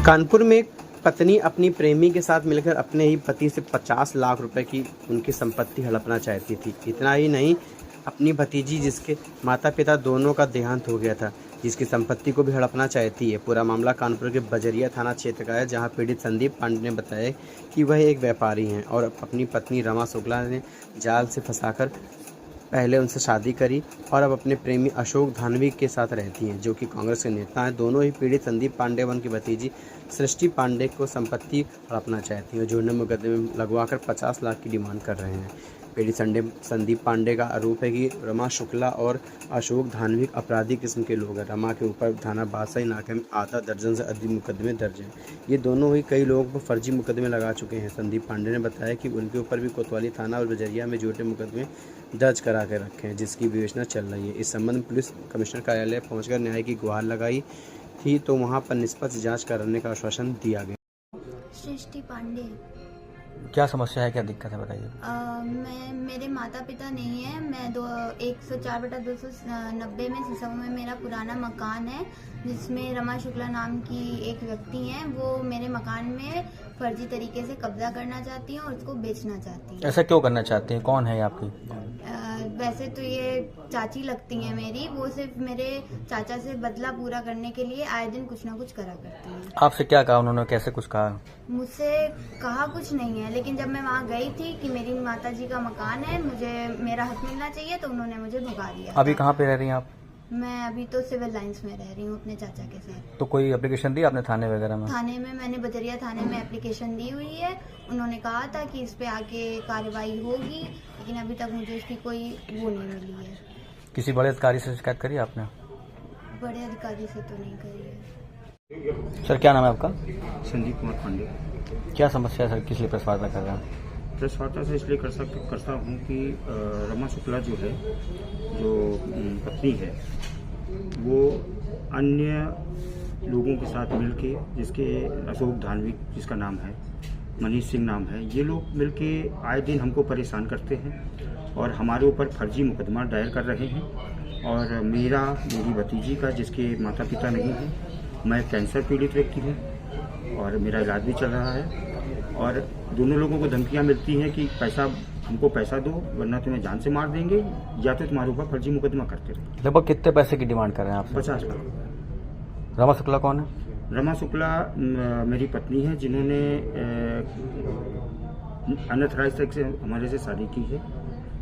कानपुर में पत्नी अपनी प्रेमी के साथ मिलकर अपने ही पति से 50 लाख रुपए की उनकी संपत्ति हड़पना चाहती थी। इतना ही नहीं, अपनी भतीजी जिसके माता पिता दोनों का देहांत हो गया था, जिसकी संपत्ति को भी हड़पना चाहती है। पूरा मामला कानपुर के बजरिया थाना क्षेत्र का है, जहां पीड़ित संदीप पांडे ने बताया कि वह एक व्यापारी हैं और अपनी पत्नी रमा शुक्ला ने जाल से फंसाकर पहले उनसे शादी करी और अब अपने प्रेमी अशोक धानवी के साथ रहती हैं, जो कि कांग्रेस के नेता हैं। दोनों ही पीड़ित संदीप पांडे व उनकी भतीजी सृष्टि पांडे को संपत्ति हड़पना चाहती हैं, जो मुकदमे में लगवाकर 50 लाख की डिमांड कर रहे हैं। पीड़ित संदीप पांडे का आरोप है कि रमा शुक्ला और अशोक धानवी अपराधी किस्म के लोग हैं। रमा के ऊपर थाना बादशाही नाके में आधा दर्जन से अधिक मुकदमे दर्ज हैं। ये दोनों ही कई लोगों पर फर्जी मुकदमे लगा चुके हैं। संदीप पांडे ने बताया कि उनके ऊपर भी कोतवाली थाना और बजरिया में झूठे मुकदमे दर्ज करा के रखे हैं, जिसकी विवेचना चल रही है। इस संबंध में पुलिस कमिश्नर कार्यालय पहुंचकर न्याय की गुहार लगाई थी, तो वहां पर निष्पक्ष जांच करने का आश्वासन दिया गया। सृष्टि पांडे। क्या समस्या है, क्या दिक्कत है, बताइए। मेरे माता पिता नहीं है। मैं 104/290 में सिसव में मेरा पुराना मकान है, जिसमें रमा शुक्ला नाम की एक व्यक्ति हैं। वो मेरे मकान में फर्जी तरीके से कब्जा करना चाहती हैं और उसको बेचना चाहती हैं। ऐसा क्यों करना चाहती हैं? कौन है आपकी? वैसे तो ये चाची लगती हैं मेरी। वो सिर्फ मेरे चाचा से बदला पूरा करने के लिए आए दिन कुछ ना कुछ करा करती हैं। आपसे क्या कहा उन्होंने, कैसे कुछ कहा? मुझसे कहा कुछ नहीं है, लेकिन जब मैं वहाँ गई थी कि मेरी माताजी का मकान है, मुझे मेरा हक मिलना चाहिए, तो उन्होंने मुझे भगा दिया। अभी कहाँ पे रह रही हैं आप? मैं अभी तो सिविल लाइंस में रह रही हूँ अपने चाचा के साथ। तो कोई एप्लीकेशन दी आपने थाने वगैरह में? थाने में मैंने बजरिया थाने में एप्लीकेशन दी हुई है। उन्होंने कहा था कि इस पे आके कार्रवाई होगी, लेकिन अभी तक मुझे उसकी कोई वो नहीं मिली है। किसी बड़े अधिकारी से शिकायत करी आपने? बड़े अधिकारी से तो नहीं करी है। सर क्या नाम है आपका? संदीप कुमार पांडे। क्या समस्या है सर, किस लिए प्रेस वार्ता कर रहे हैं? प्रेस वार्ता से इसलिए करता हूँ कि रमा शुक्ला जो है, जो पत्नी है, वो अन्य लोगों के साथ मिलके, जिसके अशोक धानवी जिसका नाम है, मनीष सिंह नाम है, ये लोग मिलके आए दिन हमको परेशान करते हैं और हमारे ऊपर फर्जी मुकदमा दायर कर रहे हैं। और मेरी भतीजी का, जिसके माता पिता नहीं हैं, मैं कैंसर पीड़ित व्यक्ति हूँ और मेरा इलाज भी चल रहा है। और दोनों लोगों को धमकियाँ मिलती हैं कि हमको पैसा दो, वरना तुम्हें जान से मार देंगे, या तो तुम्हारे ऊपर फर्जी मुकदमा करते रहे। लगभग कितने पैसे की डिमांड कर रहे हैं आप? 50 लाख। रमा शुक्ला कौन है? रमा शुक्ला मेरी पत्नी है, जिन्होंने अनऑथराइज्ड से हमारे से शादी की है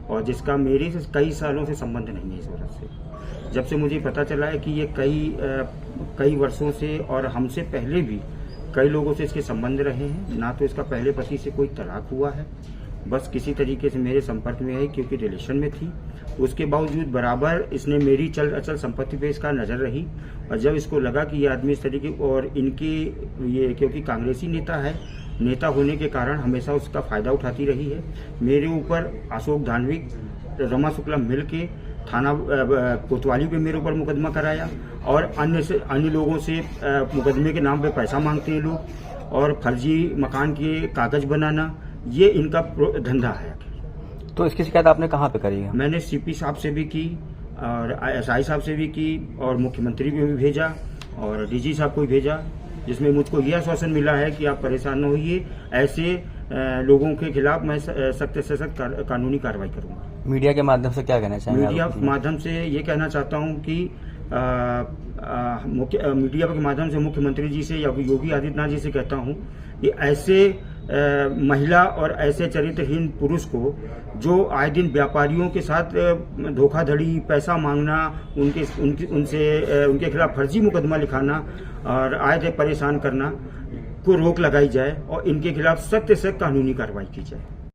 और जिसका मेरे से कई सालों से संबंध नहीं है इस वजह से। जब से मुझे पता चला है कि ये कई वर्षों से और हमसे पहले भी कई लोगों से इसके संबंध रहे हैं। ना तो इसका पहले पति से कोई तलाक हुआ है, बस किसी तरीके से मेरे संपर्क में है क्योंकि रिलेशन में थी। उसके बावजूद बराबर इसने मेरी चल अचल संपत्ति पे इसका नज़र रही। और जब इसको लगा कि ये आदमी इस तरीके, और ये क्योंकि कांग्रेसी नेता होने के कारण हमेशा उसका फ़ायदा उठाती रही है। मेरे ऊपर अशोक धानवी, रमा शुक्ला मिल के थाना कोतवाली पे मेरे ऊपर मुकदमा कराया और अन्य लोगों से मुकदमे के नाम पे पैसा मांगते हैं लोग, और फर्जी मकान के कागज बनाना, ये इनका धंधा है। तो इसकी शिकायत आपने कहाँ पे करी है? मैंने सीपी साहब से भी की और एसआई साहब से भी की और मुख्यमंत्री को भी भेजा और डीजी साहब को भी भेजा, जिसमें मुझको यह आश्वासन मिला है कि आप परेशान न होइए, ऐसे लोगों के खिलाफ मैं सख्त से सख्त कानूनी कार्रवाई करूंगा। मीडिया के माध्यम से क्या कहना चाहेंगे? मीडिया के माध्यम से ये कहना चाहता हूं कि मीडिया के माध्यम से मुख्यमंत्री जी से या योगी आदित्यनाथ जी से कहता हूं कि ऐसे महिला और ऐसे चरित्रहीन पुरुष को, जो आए दिन व्यापारियों के साथ धोखाधड़ी, पैसा मांगना, उनके खिलाफ फर्जी मुकदमा लिखाना और आए दिन परेशान करना को रोक लगाई जाए और इनके खिलाफ सख्त से सख्त कानूनी कार्रवाई की जाए।